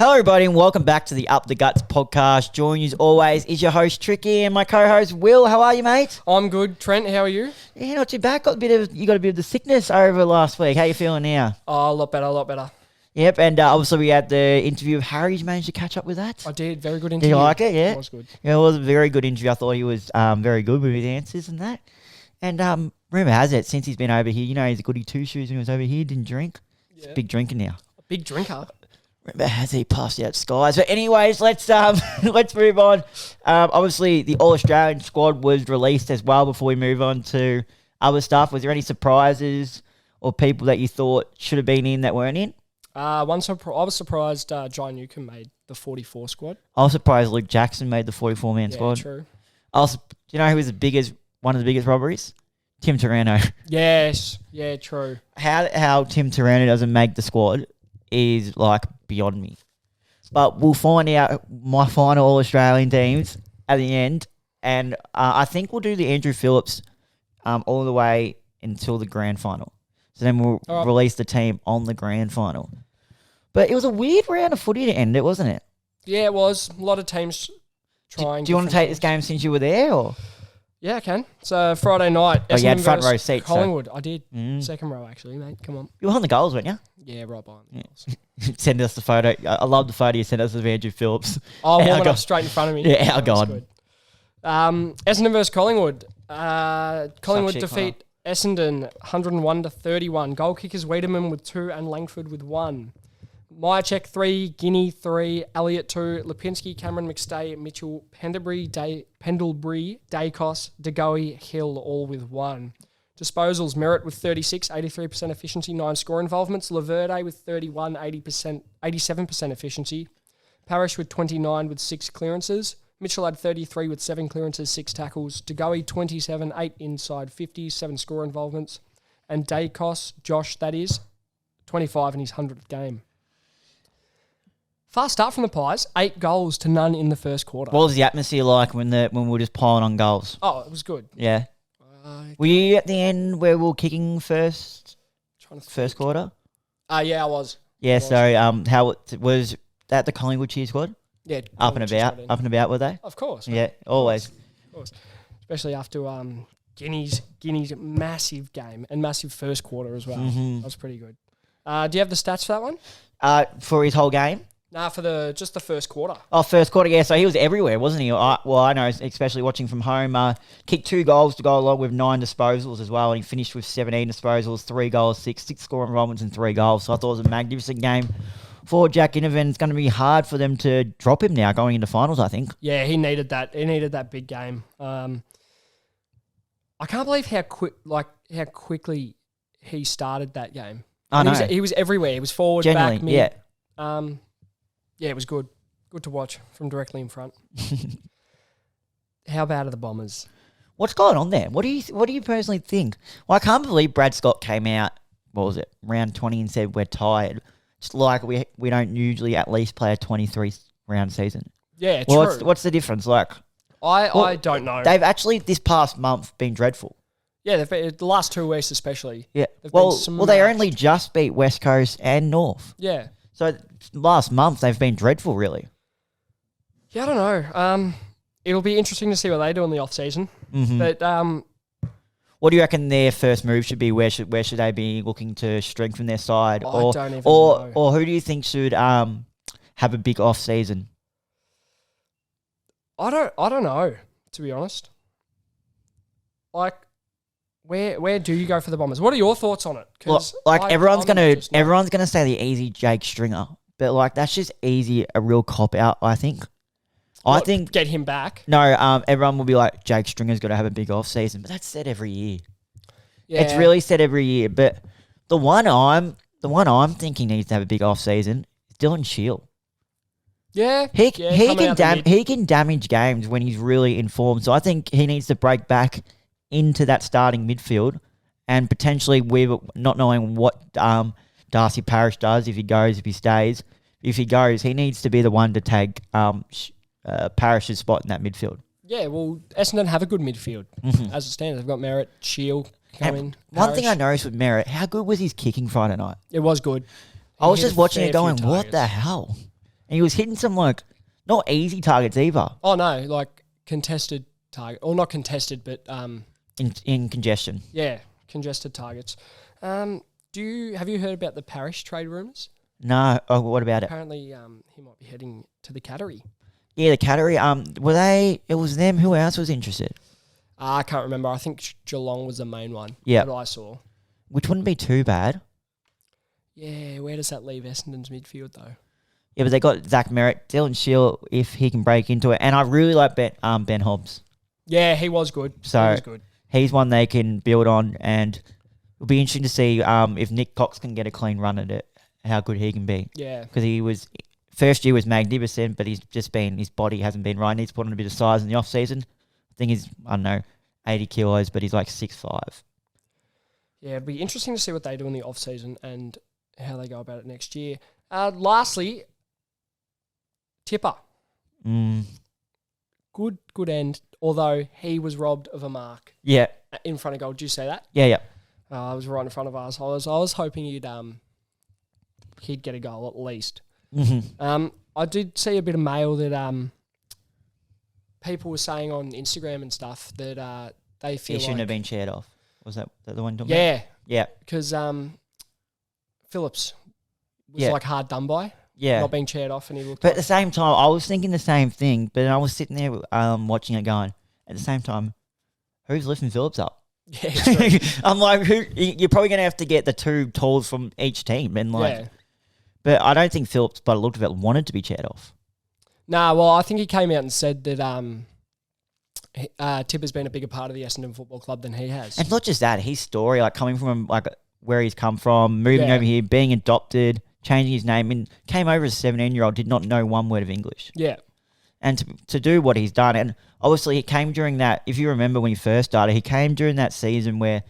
Hello, everybody, and welcome back to the Up the Guts podcast. Joining you as always is your host Tricky and my co-host Will. How are you, mate? I'm good. Trent, how are you? Yeah, not too bad. You got a bit of the sickness over last week. How you feeling now? Oh, a lot better. Yep, and obviously we had the interview of Harry. Did you manage to catch up with that? I did. Very good Did interview. you like it? Yeah, It was good. Yeah, it was a very good interview. I thought he was very good with his answers and that. And rumor has it, since he's been over here, you know, he's a goody two shoes when he was over here. Didn't drink. He's a big drinker now. A big drinker. Remember, has he passed out skies? But anyways, let's move on. Obviously, the All-Australian squad was released as well before we move on to other stuff. Was there any surprises or people that you thought should have been in that weren't in? I was surprised John Newcomb made the 44 squad. I was surprised Luke Jackson made the 44-man squad. Yeah, true. Do you know who was one of the biggest robberies? Tim Taranto. Yes. Yeah, true. How Tim Taranto doesn't make the squad is like beyond me. But we'll find out my final All-Australian teams at the end. And I think we'll do the Andrew Phillips all the way until the grand final. So then we'll release the team on the grand final. But it was a weird round of footy to end it, wasn't it? Yeah, it was. A lot of teams trying. Do you want to take this game since you were there? Or? Yeah, I can. So Friday night. You had front row seats. Collingwood. So. I did. Second row, actually, mate. Come on. You were on the goals, weren't you? Yeah, right behind the goals. Send us the photo. I love the photo you sent us of Andrew Phillips. Oh, warming up straight in front of me. Yeah, our God. Essendon versus Collingwood. Collingwood defeat Essendon 101-31. Goal kickers Wiedemann with 2 and Langford with 1. Myercheck 3, Guinea 3, Elliott 2, Lipinski, Cameron McStay, Mitchell, Pendlebury, Dacos, DeGoey, Hill all with 1. Disposals, Merritt with 36, 83% efficiency, 9 score involvements. Laverde with 31, 87% efficiency. Parrish with 29 with 6 clearances. Mitchell had 33 with 7 clearances, 6 tackles. DeGoey 27, 8 inside 50, 7 score involvements. And Dacos, Josh, that is, 25 in his 100th game. Fast start from the Pies, 8 goals to none in the first quarter. What was the atmosphere like when we were just piling on goals? Oh, it was good. Yeah. Were you at the end where we were kicking first quarter? Yeah, I was. Yeah, so how was that the Collingwood cheer squad? Yeah. Up and about were they? Of course. Yeah, always. Of course. Especially after Guinea's massive game and massive first quarter as well. Mm-hmm. That was pretty good. Do you have the stats for that one? For his whole game? Nah, for just the first quarter. Oh, first quarter, yeah. So he was everywhere, wasn't he? I know, especially watching from home. Kicked 2 goals to go along with 9 disposals as well, and he finished with 17 disposals, 3 goals, 6 score involvements and 3 goals. So I thought it was a magnificent game for Jack Inovan. It's going to be hard for them to drop him now going into finals, I think. Yeah, he needed that. He needed that big game. I can't believe how quickly he started that game. I know. He was everywhere. He was forward, generally, back, mid. Yeah. Yeah, it was good. Good to watch from directly in front. How bad are the Bombers? What's going on there? What do you personally think? Well, I can't believe Brad Scott came out, what was it, round 20 and said we're tired. It's like we don't usually at least play a 23-round season. Yeah, well, true. What's the difference? Like, I don't know. They've actually, this past month, been dreadful. Yeah, they've been, the last 2 weeks especially. Yeah. Well, they only just beat West Coast and North. Yeah. So last month they've been dreadful, really. Yeah, I don't know. It'll be interesting to see what they do in the off season. Mm-hmm. But what do you reckon their first move should be? Where should they be looking to strengthen their side? I don't even know. Or who do you think should have a big off season? I don't know, to be honest. Like, where do you go for the Bombers? What are your thoughts on it? Everyone's gonna say the easy Jake Stringer, but like that's just easy, a real cop out. I think. I think get him back. No, everyone will be like Jake Stringer's got to have a big off season, but that's said every year. Yeah. It's really said every year, but the one I'm thinking needs to have a big off season is Dylan Shield. Yeah, he can damage games when he's really in form. So I think he needs to break back into that starting midfield, and potentially with not knowing what Darcy Parish does, if he goes, if he stays. If he goes, he needs to be the one to take Parish's spot in that midfield. Yeah, well, Essendon have a good midfield as it stands. They've got Merritt, Shield coming. One thing I noticed with Merritt, how good was his kicking Friday night? It was good. I was just watching it going, what the hell? And he was hitting some, like, not easy targets either Oh, no, like contested target. Or not contested, but in congestion. yeah, congested targets. Have you heard about the Parish trade rumours? No. Oh, what about it? Apparently, he might be heading to the Cattery. Yeah, the Cattery. Were they? It was them. Who else was interested? I can't remember. I think Geelong was the main one. Yeah. That I saw. Which wouldn't be too bad. Yeah, where does that leave Essendon's midfield though? Yeah, but they got Zach Merritt, Dylan Shield, if he can break into it, and I really like Ben Hobbs. Yeah, he was good. So he was good. He's one they can build on, and it'll be interesting to see if Nick Cox can get a clean run at it, how good he can be. Yeah, because he was first year was magnificent, but he's just been his body hasn't been right. He needs to put on a bit of size in the off season. I think he's 80 kilos, but he's like 6'5". Yeah, it'd be interesting to see what they do in the off season and how they go about it next year. Lastly, Tipper. Good end. Although he was robbed of a mark. Yeah. In front of goal. Did you say that? Yeah. I was right in front of us. I was hoping he'd get a goal at least. Mm-hmm. I did see a bit of mail that people were saying on Instagram and stuff that they feel he shouldn't have been shared off. Was that the one? Talking about? Yeah. Because Phillips was like hard done by. Yeah. Not being chaired off, and he looked. But at the same time, I was thinking the same thing. But I was sitting there watching it going. At the same time, who's lifting Phillips up? Yeah, true. I'm like, you're probably going to have to get the two talls from each team, and But I don't think Phillips, by the look of it, wanted to be chaired off. Nah, well, I think he came out and said that Tipper's been a bigger part of the Essendon Football Club than he has. And not just that, his story, like coming from like where he's come from, moving over here, being adopted, changing his name, and came over as a 17-year-old, did not know one word of English. Yeah. And to do what he's done, and obviously he came during that, if you remember when he first started, he came during that season where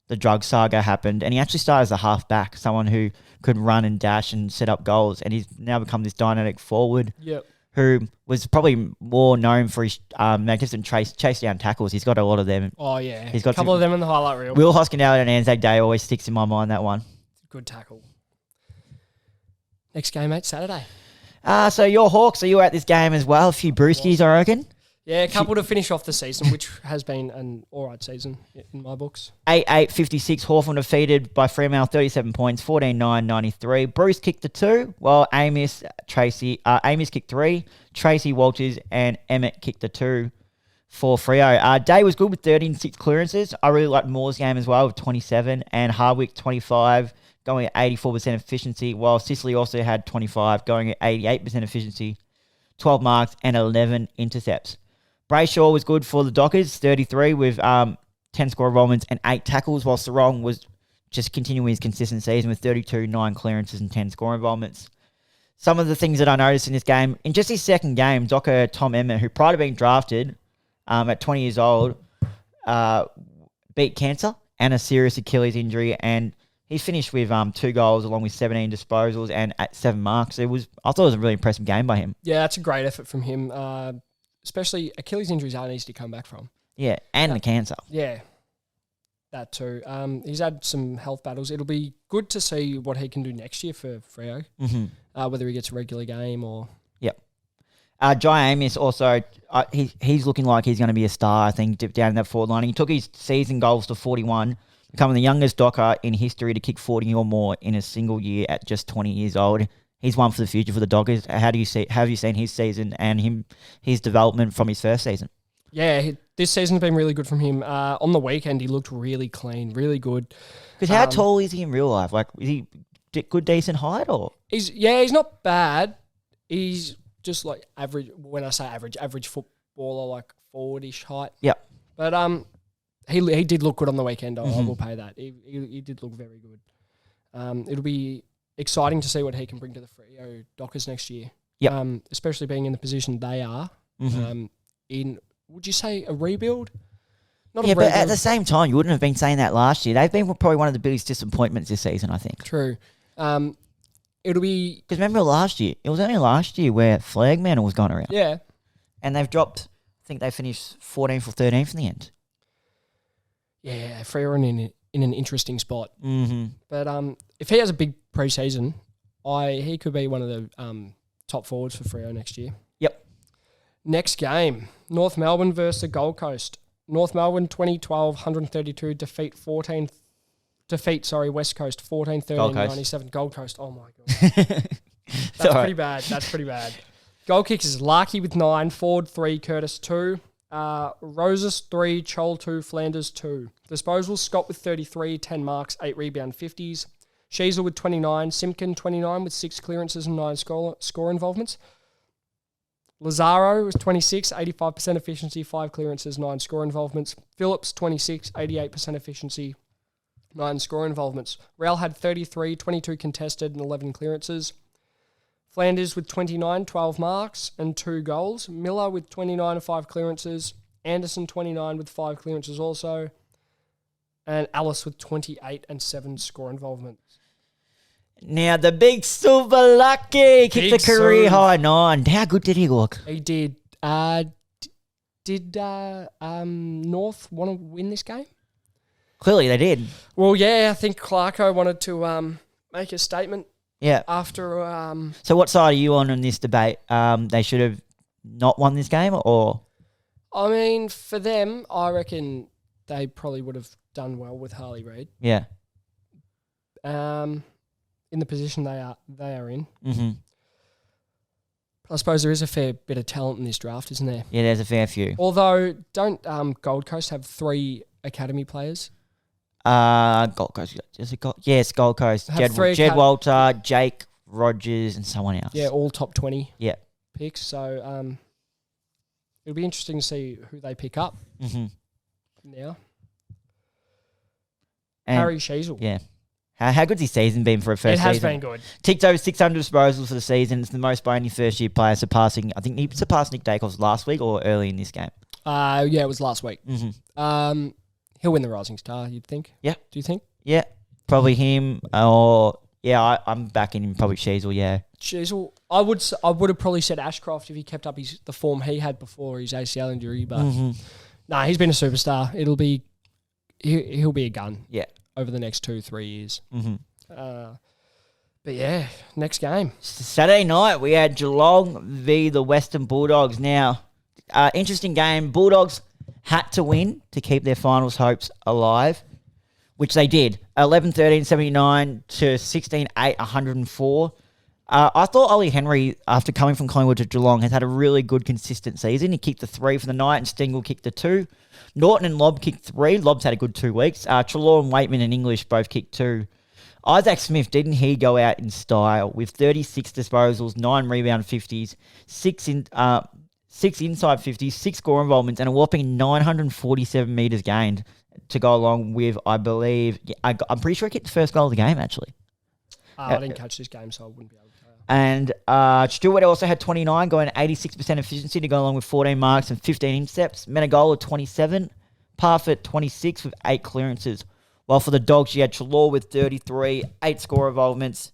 the drug saga happened, and he actually started as a half-back, someone who could run and dash and set up goals, and he's now become this dynamic forward who was probably more known for his magnificent chase down tackles. He's got a lot of them. Oh, yeah. He's got a couple of them in the highlight reel. Will Hoskinell and Anzac Day always sticks in my mind, that one. Good tackle. Next game, mate, Saturday. So your Hawks, are you at this game as well? A few brewskis, I reckon. Yeah, a couple to finish off the season, which has been an all right season in my books. 8-8-56, Hawthorn defeated by Fremantle, 37 points, 14-9-93. Bruce kicked the 2, while Amos kicked 3, Tracy Walters and Emmett kicked the 2 for Freo. Day was good with 13-6 clearances. I really liked Moore's game as well with 27, and Hardwick 25, going at 84% efficiency, while Sicily also had 25, going at 88% efficiency, 12 marks and 11 intercepts. Brayshaw was good for the Dockers, 33 with 10 score involvements and 8 tackles, while Sarong was just continuing his consistent season with 32, 9 clearances and 10 score involvements. Some of the things that I noticed in this game, in just his second game, Docker Tom Emmett, who prior to being drafted at 20 years old, beat cancer and a serious Achilles injury, and he finished with 2 goals along with 17 disposals and at 7 marks. I thought it was a really impressive game by him. Yeah, that's a great effort from him. Especially Achilles injuries aren't easy to come back from. Yeah, and the cancer. Yeah, that too. He's had some health battles. It'll be good to see what he can do next year for Freo, whether he gets a regular game or... Yep. Jai Amos also, he's looking like he's going to be a star, I think, dipped down in that forward line. He took his season goals to 41, becoming the youngest Docker in history to kick 40 or more in a single year at just 20 years old. He's one for the future for the Dockers. Have you seen his season and his development from his first season? Yeah, this season's been really good from him. On the weekend, he looked really clean, really good. Because how tall is he in real life? Like, is he good, decent height, or? He's not bad. He's just like average. When I say average footballer, like forward-ish height. Yep. But he did look good on the weekend. I will pay that. He did look very good. It'll be exciting to see what he can bring to the Freo Dockers next year. Yep. Especially being in the position they are. In, would you say, a rebuild? Not a rebuild. But at the same time, you wouldn't have been saying that last year. They've been probably one of the biggest disappointments this season, I think. True. It'll be... Because remember last year, it was only last year where Flagman was going around. Yeah. And they've dropped, I think they finished 14th or 13th in the end. Yeah, Freo are in an interesting spot. But if he has a big pre-season, he could be one of the top forwards for Freo next year. Yep. Next game, North Melbourne versus the Gold Coast. North Melbourne 2012 132 defeat West Coast 14-13 97. Gold Coast. Oh my god. That's pretty bad. That's pretty bad. Goal kickers Larkey with 9, Ford 3, Curtis 2, Roses 3, Chol 2, Flanders 2. Disposals Scott with 33, 10 marks, 8 rebound 50s. Sheasel with 29, Simpkin 29 with 6 clearances and 9 score involvements. Lazaro was 26, 85% efficiency, 5 clearances, 9 score involvements. Phillips 26, 88% efficiency, 9 score involvements. Rel had 33, 22 contested and 11 clearances. Flanders with 29, 12 marks and 2 goals. Miller with 29 and 5 clearances. Anderson 29 with 5 clearances also. And Alice with 28 and 7 score involvements. Now, the big Super Lucky kicked a career-high 9. How good did he look? He did. Did North want to win this game? Clearly they did. Well, yeah, I think Clarko wanted to make a statement. Yeah. After. So what side are you on in this debate? They should have not won this game, or? I mean, for them, I reckon they probably would have done well with Harley Reid. Yeah. In the position they are in. Mm-hmm. I suppose there is a fair bit of talent in this draft, isn't there? Yeah, there's a fair few. Although, don't Gold Coast have 3 academy players? Gold Coast. Yes, Gold Coast. Jed Walter, Jake Rogers, and someone else. Yeah, all top 20 picks. So it'll be interesting to see who they pick up now. And Harry Sheasel. Yeah. How good's his season been for a first season? It has been good. Ticked over 600 disposals for the season. It's the most by any first-year player, surpassing, I think he surpassed Nick Dacos last week or early in this game. Yeah, it was last week. Mm-hmm. He'll win the Rising Star, you'd think. Yeah. Do you think? Yeah, probably him. Or, yeah, I'm backing him, probably Sheasel, yeah. Sheasel, I would have probably said Ashcroft if he kept up the form he had before his ACL injury, but he's been a superstar. He'll be a gun. Yeah. Over the next 2-3 years. Mm-hmm. But yeah, next game. Saturday night, we had Geelong v. the Western Bulldogs. Now, interesting game. Bulldogs had to win to keep their finals hopes alive, which they did. 11-13-79 to 16-8, 104. I thought Ollie Henry, after coming from Collingwood to Geelong, has had a really good, consistent season. He kicked the 3 for the night and Stengel kicked the 2. Norton and Lobb kicked 3. Lobb's had a good 2 weeks. Treloar and Waitman and English both kicked 2. Isaac Smith, didn't he go out in style with 36 disposals, 9 rebound 50s, 6 inside 50s, 6 score involvements, and a whopping 947 metres gained to go along with, I believe, I'm pretty sure he kicked the first goal of the game, actually. I didn't catch this game, so I wouldn't be able to tell you. And Stewart also had 29, going 86% efficiency to go along with 14 marks and 15 intercepts. Menegola 27, Parfitt 26 with 8 clearances. While for the Dogs, you had Treloar with 33, 8 score involvements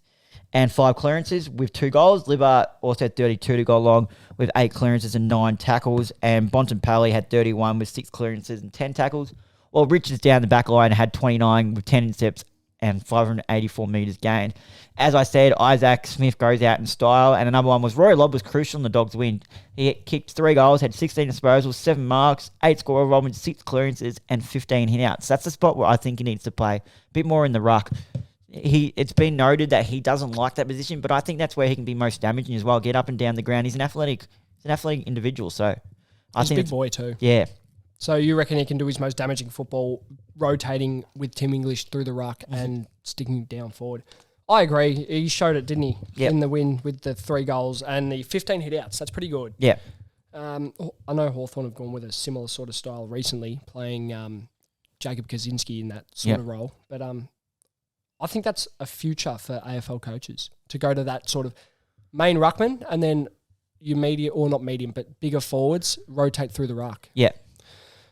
and 5 clearances with 2 goals. Libba also had 32 to go along with 8 clearances and 9 tackles. And Bontempelli had 31 with 6 clearances and 10 tackles. While Richards down the back line had 29 with 10 intercepts and 584 metres gained. As I said, Isaac Smith goes out in style, and another one was Rory Lobb was crucial in the Dogs' win. He kicked 3 goals, had 16 disposals, 7 marks, 8 score involvements, 6 clearances, and 15 hit-outs. That's the spot where I think he needs to play a bit more in the ruck. It's been noted that he doesn't like that position, but I think that's where he can be most damaging as well. Get up and down the ground. He's an athletic individual, so he's a big boy too. Yeah. So you reckon he can do his most damaging football, rotating with Tim English through the ruck and sticking down forward? I agree. He showed it, didn't he? Yep. In the win with the 3 goals and the 15 hit-outs. That's pretty good. Yeah. I know Hawthorn have gone with a similar sort of style recently, playing Jacob Kaczynski in that sort of role. But I think that's a future for AFL coaches, to go to that sort of main ruckman and then your medium, or not medium, but bigger forwards, rotate through the ruck. Yeah.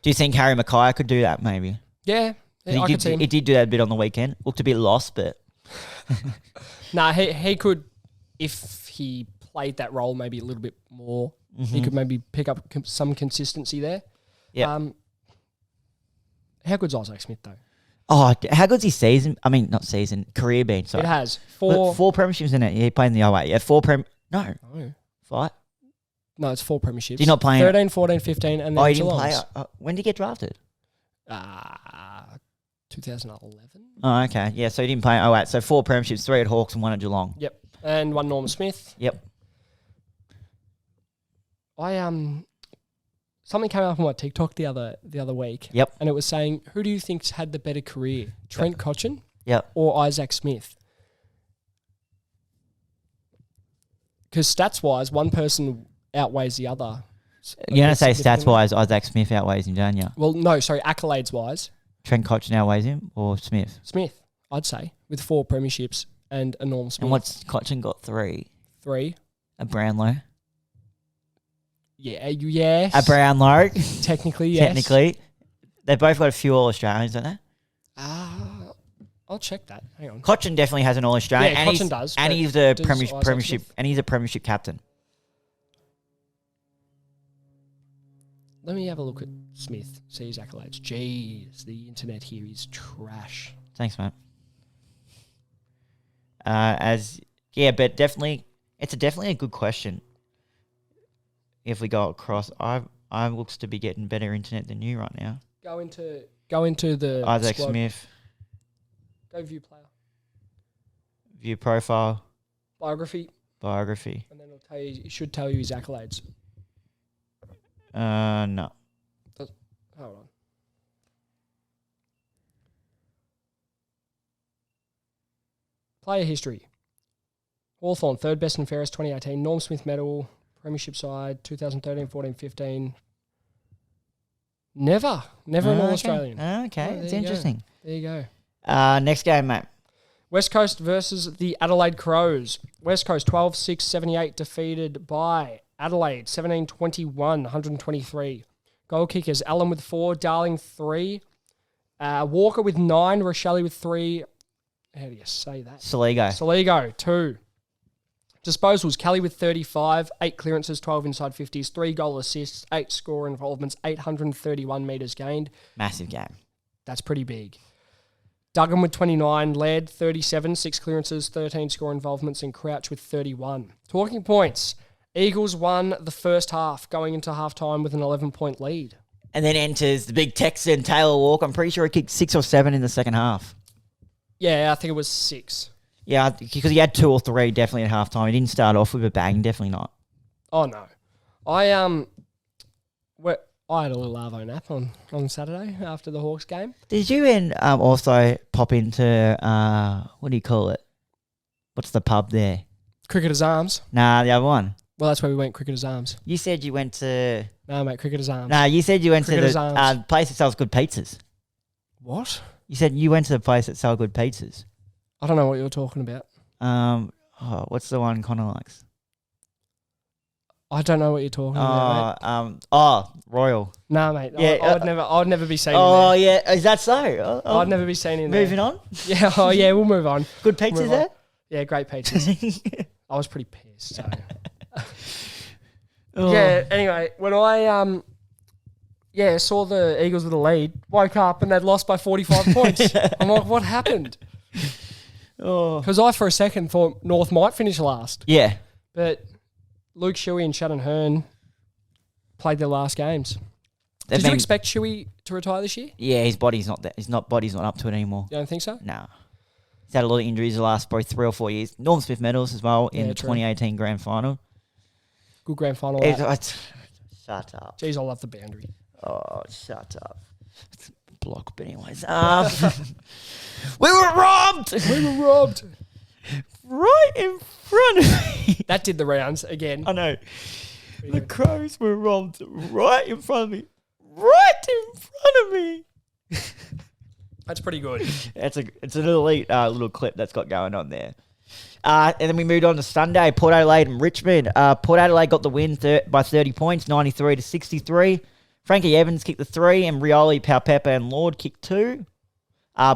Do you think Harry Mackay could do that maybe? Yeah, I could see him. He did do that a bit on the weekend. Looked a bit lost, but... Nah, he could, if he played that role maybe a little bit more, he could maybe pick up some consistency there. Yeah. How good's Isaac Smith, though? Oh, how good's his season? I mean, not season, career been. Sorry. It has. Four premierships in it. Yeah, he played in the OA. Yeah, 4 No. No. Fight. No, it's 4 premierships. Did you not play 13, 14, 15, and then you didn't play. Geelong's. When did you get drafted? 2011. Oh, okay. Yeah, so you didn't play. Oh, wait. So 4 premierships, 3 at Hawks and 1 at Geelong. Yep. And 1 Norman Smith. Yep. Something came up on my TikTok the other week. Yep. And it was saying, who do you think's had the better career? Trent Cotchin Yep. or Isaac Smith? Because stats-wise, one person outweighs the other. You're going to say stats-wise, Isaac Smith outweighs him, don't you? Well, no, sorry, accolades-wise. Trent Cotchin outweighs him or Smith? Smith, I'd say, with 4 premierships and a Norm Smith. And what's Cotchin got? 3? 3. A Brownlow? Yeah, yes. A Brownlow? Technically, yes. Technically. They've both got a few All-Australians, don't they? I'll check that. Hang on. Cotchin definitely has an All-Australian. Yeah, Cotchin does. And he's the does Isaac premiership, Smith? and he's a premiership captain. Let me have a look at Smith, see his accolades. Jeez, the internet here is trash. Thanks, mate. But definitely, it's definitely a good question. If we go across, I looks to be getting better internet than you right now. Go into the Isaac squad. Smith, Go view player. view profile, Biography. and then it'll tell you, it should tell you his accolades. No. Hold on. Player history. Hawthorn, 3rd best and fairest 2018. Norm Smith medal, premiership side, 2013, 14, 15. Never an All-Australian. Okay, Oh, it's there you go. interesting. There you go. Next game, mate. West Coast versus the Adelaide Crows. West Coast 12-6-78 defeated by Adelaide 17-21, 123. Goal kickers, Allen with 4, Darling 3, Walker with 9, Rochelle with 3. How do you say that? Saligo 2. Disposals, Kelly with 35, 8 clearances, 12 inside 50s, 3 goal assists, 8 score involvements, 831 metres gained. Massive game. That's pretty big. Duggan with 29, Laird 37, 6 clearances, 13 score involvements, and Crouch with 31. Talking points. Eagles won the first half, going into halftime with an 11-point lead. And then enters the big Texan, Taylor Walker. I'm pretty sure he kicked 6 or 7 in the second half. Yeah, I think it was 6. Yeah, because he had 2 or 3 definitely at halftime. He didn't start off with a bang, definitely not. Oh, no. I had a little Arvo nap on Saturday after the Hawks game. Did you also pop into, what do you call it? What's the pub there? Cricketer's Arms. Nah, the other one. Well, that's where we went, Cricketer's Arms. You said you went to... No, mate, Cricketer's Arms. Nah, you said you went to Cricketer's the Arms. place that sells good pizzas. What? You said you went to the place that sells good pizzas. I don't know what you're talking about. What's the one Connor likes? I don't know what you're talking about, mate. Royal. Nah, mate. Yeah, I would never be seen in Oh, there. yeah. Is that so? I'd never be seen in there. Moving on. Yeah, we'll move on. Good pizzas Move on. there? Yeah, great pizzas. I was pretty pissed, so... Oh. Yeah, anyway, when I saw the Eagles with a lead, woke up and they'd lost by 45 points. I'm like, what happened? Oh. Because I, for a second, thought North might finish last. Yeah. But Luke Shuey and Shannon Hearn played their last games. Did you expect Shuey to retire this year? Yeah, his body's not that. Body's not up to it anymore. You don't think so? No. He's had a lot of injuries the last probably 3 or 4 years. Norm Smith medals as well in the true. 2018 grand final. Good grand final. Shut up. Jeez, I love the boundary. Oh, shut up. It's a block, but anyways. We were robbed! Right in front of me. That did the rounds again. I know. The Crows were robbed right in front of me. Right in front of me. That's pretty good. It's an elite little clip that's got going on there. And then we moved on to Sunday, Port Adelaide and Richmond. Port Adelaide got the win by 30 points, 93-63. Frankie Evans kicked the 3, and Rioli, Paupepa, and Lord kicked 2.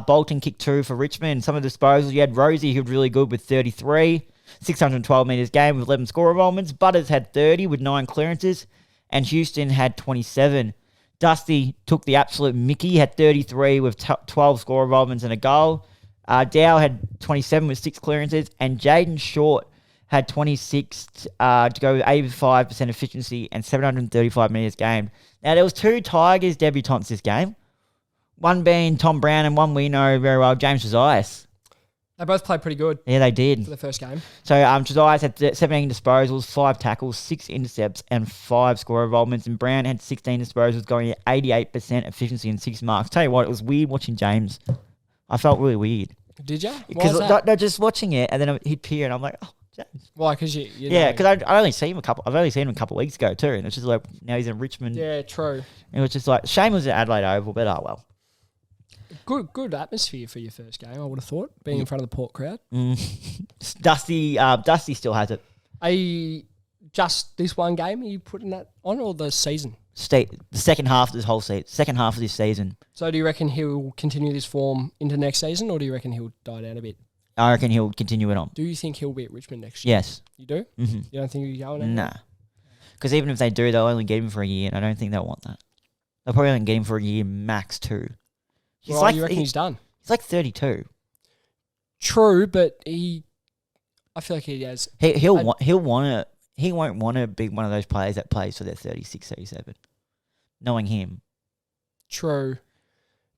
Bolton kicked 2 for Richmond. Some of the disposals, you had Rosie, who was really good with 33, 612 metres game with 11 score involvements. Butters had 30 with 9 clearances, and Houston had 27. Dusty took the absolute mickey, had 33 with 12 score involvements and a goal. Dow had 27 with 6 clearances, and Jaden Short had 26 to go 85% efficiency and 735 metres gained. Now, there was 2 Tigers debutants this game. One being Tom Brown and one we know very well, James Josias. They both played pretty good. Yeah, they did. For the first game. So Josias had 17 disposals, 5 tackles, 6 intercepts, and 5 score involvements. And Brown had 16 disposals, going at 88% efficiency and 6 marks. Tell you what, it was weird watching James. I felt really weird. Did you? Because just watching it, and then he'd peer, and I'm like, oh, James. Why? Because because I only seen him I've only seen him a couple of weeks ago too, and it's just like now he's in Richmond. Yeah, true. And it was just like shame it was at Adelaide Oval, but oh well. Good atmosphere for your first game, I would have thought, being in front of the Port crowd. Dusty still has it. Just this one game, are you putting that on, or the season? The second half of this whole season. Second half of this season. So do you reckon he'll continue this form into next season, or do you reckon he'll die down a bit? I reckon he'll continue it on. Do you think he'll be at Richmond next year? Yes. You do? Mm-hmm. You don't think he'll go on? Nah. Because even if they do, they'll only get him for a year, and I don't think they'll want that. They'll probably only get him for a year max 2. You reckon he's done? He's like 32. True, but I feel like he has. He won't want to be one of those players that plays for their 36, 37. Knowing him. True.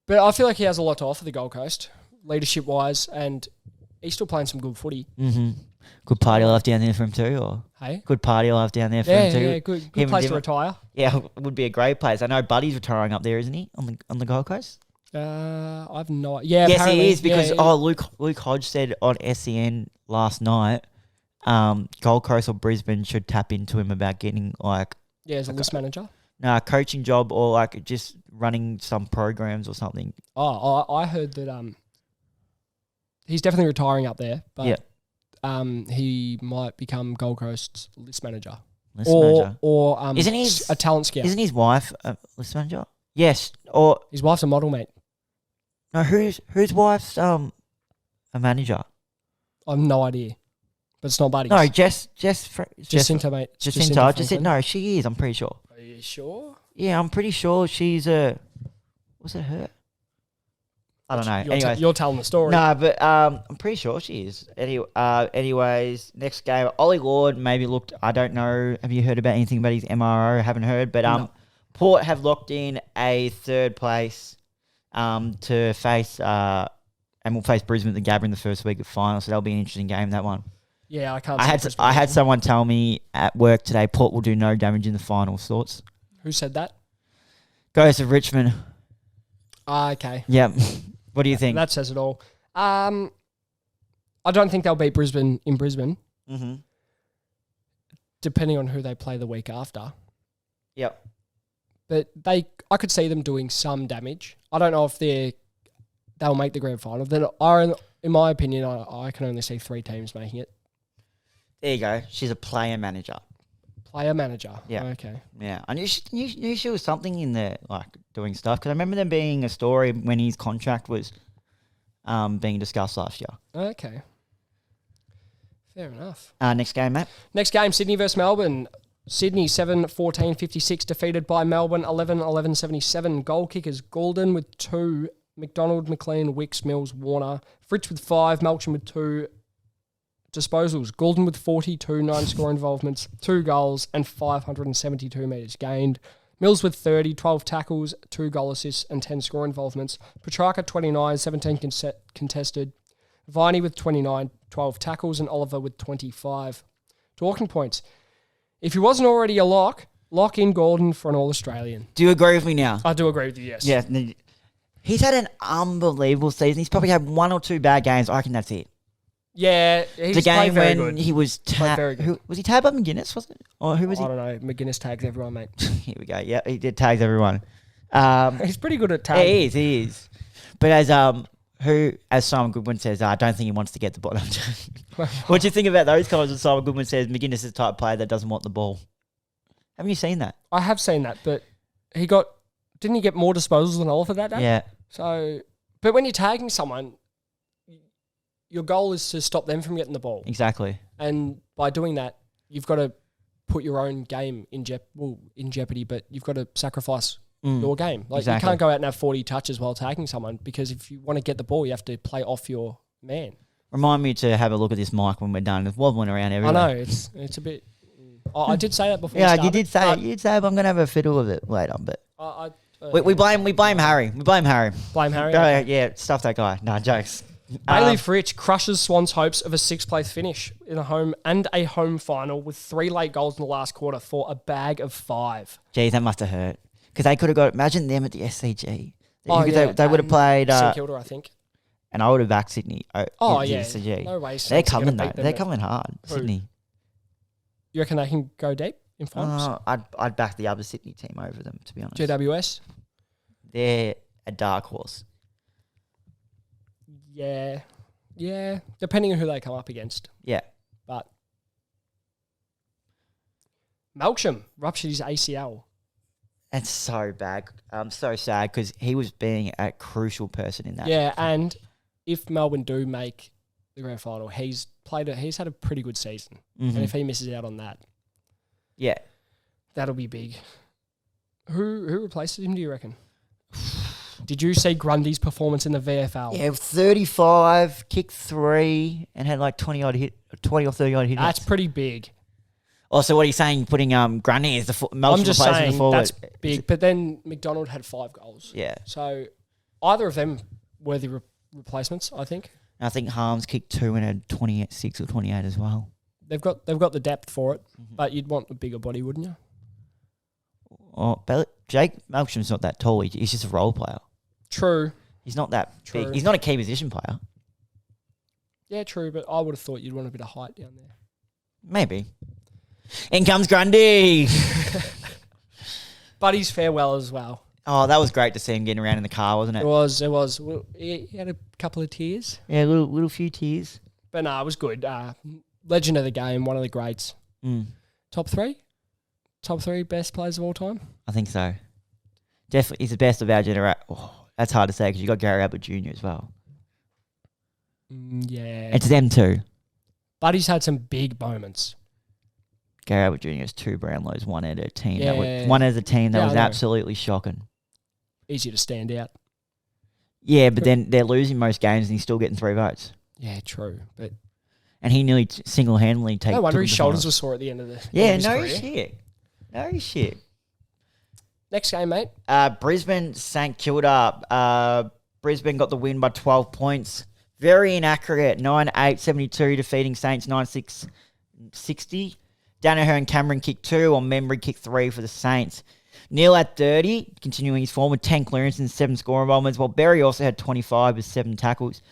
But I feel like he has a lot to offer the Gold Coast, leadership-wise, and he's still playing some good footy. Mm-hmm. Good party life down there for him too, or? Hey? Good party life down there for him too. Yeah, good place to retire. Yeah, it would be a great place. I know Buddy's retiring up there, isn't he, on the Gold Coast? I've no idea. Yeah, yes, apparently, he is, because Luke Hodge said on SEN last night, Gold Coast or Brisbane should tap into him about getting as a list manager. No, a coaching job or just running some programs or something. I heard that he's definitely retiring up there, but he might become Gold Coast's list manager. Or isn't a talent scout? Isn't his wife a list manager? Yes, or his wife's a model, mate. No, whose wife's a manager? I have no idea, but it's not Buddy's. No, Jacinta, mate. Jacinta. I just said no. She is. I'm pretty sure. Are you sure? Yeah, I'm pretty sure she's a. Was it her? I don't know. Anyways, you're telling the story. No, but I'm pretty sure she is. Anyways, next game, Ollie Lord maybe looked. I don't know. Have you heard about anything about his MRO? Haven't heard, but No. Port have locked in a third place to face and we'll face Brisbane at the Gabba in the first week of final. So that'll be an interesting game, that one. Yeah, I can't. I had someone tell me at work today, Port will do no damage in the final. Thoughts? Who said that? Goes to Richmond. Okay. Yeah. What do you think? That says it all. I don't think they'll beat Brisbane in Brisbane. Mm-hmm. Depending on who they play the week after. Yep. But I could see them doing some damage. I don't know if they'll make the grand final. Then, in my opinion, I can only see 3 teams making it. There you go. She's a player manager. Player manager. Yeah. Okay. Yeah. I knew she was something in there, doing stuff. Because I remember there being a story when his contract was being discussed last year. Okay. Fair enough. Next game, Matt. Next game, Sydney versus Melbourne. Sydney 7-14-56, defeated by Melbourne 11-11-77. Goal kickers, Goulden with 2, McDonald, McLean, Wicks, Mills, Warner. Fritz with 5, Melchin with 2. Disposals, Goulden with 42, 9 score involvements, 2 goals and 572 metres gained. Mills with 30, 12 tackles, 2 goal assists and 10 score involvements. Petrarca 29, 17 contested. Viney with 29, 12 tackles, and Oliver with 25. Talking points. If he wasn't already a lock in Goulden for an All-Australian. Do you agree with me now? I do agree with you, yes. Yeah. He's had an unbelievable season. He's probably had 1 or 2 bad games. I reckon that's it. Yeah, he's the game played very when good. he was was he tagged by McGuinness, wasn't it? Or who was he? I don't know. McGuinness tags everyone, mate. Here we go. Yeah, he did tags everyone. He's pretty good at tagging. He is. But as Simon Goodwin says, I don't think he wants to get the ball. What do you think about those comments when Simon Goodwin says McGuinness is the type of player that doesn't want the ball? Haven't you seen that? I have seen that, but didn't he get more disposals than Oliver that day? Yeah. So, but when you're tagging someone, your goal is to stop them from getting the ball. Exactly. And by doing that, you've got to put your own game in jeopardy, but you've got to sacrifice your game. Like exactly. You can't go out and have 40 touches while tagging someone, because if you want to get the ball, you have to play off your man. Remind me to have a look at this mic when we're done. It's wobbling around I everywhere. know it's a bit. I did say that before. Yeah, you did say it. You did say I'm going to have a fiddle with it later, but we blame Harry. We blame Harry. Blame Harry. Yeah, stuff that guy. No jokes. Bailey Fritsch crushes Swans' hopes of a sixth-place finish in a home final with 3 late goals in the last quarter for a bag of 5. Geez, that must have hurt because they could have got. Imagine them at the SCG. They would have played St Kilda, I think. And I would have backed Sydney. SCG. No way. They're coming though. They're coming hard. Sydney. You reckon they can go deep in finals? I'd back the other Sydney team over them, to be honest. GWS? They're a dark horse. Yeah. Depending on who they come up against. Yeah. But Melksham ruptured his ACL. That's so bad. I'm so sad because he was being a crucial person in that. Yeah, and if Melbourne do make the grand final, he's had a pretty good season. Mm-hmm. And if he misses out on that, yeah, that'll be big. Who replaces him, do you reckon? Did you see Grundy's performance in the VFL? Yeah, 35, kicked 3, and had like 20 or 30 odd hits. That's pretty big. Also, what are you saying? Putting Grundy as the I'm just saying that's big. But then McDonald had 5 goals. Yeah. So either of them worthy replacements, I think. I think Harms kicked 2 and had 26 or 28 as well. They've got the depth for it, but you'd want a bigger body, wouldn't you? Oh, Jake Melksham's not that tall. He's just a role player. True. He's not that big. He's not a key position player. Yeah, true. But I would have thought you'd want a bit of height down there. Maybe. In comes Grundy. Buddy's farewell as well. Oh, that was great to see him getting around in the car, wasn't it? It was. Well, he had a couple of tears. Yeah, little few tears. But no, it was good. Legend of the game, one of the greats. Top 3? Top 3 best players of all time? I think so. Definitely, he's the best of our generation. Oh, that's hard to say because you got Gary Ablett Jr. as well. Yeah. It's them too. Buddy's had some big moments. Gary Ablett Jr. has 2 Brownlows, one as a team. Yeah. One as a team that was absolutely shocking. Easy to stand out. Yeah, but then they're losing most games and he's still getting 3 votes. Yeah, true. And he nearly single-handedly No wonder his shoulders were sore at the end of the career. No shit. Next game, mate. Brisbane, St Kilda. Brisbane got the win by 12 points. Very inaccurate. 9-8-72 defeating Saints 9-6-60. Danaher and Cameron kicked 2, or Membry kicked 3 for the Saints. Neil had 30, continuing his form with 10 clearances and 7 score involvements, while Berry also had 25 with 7 tackles.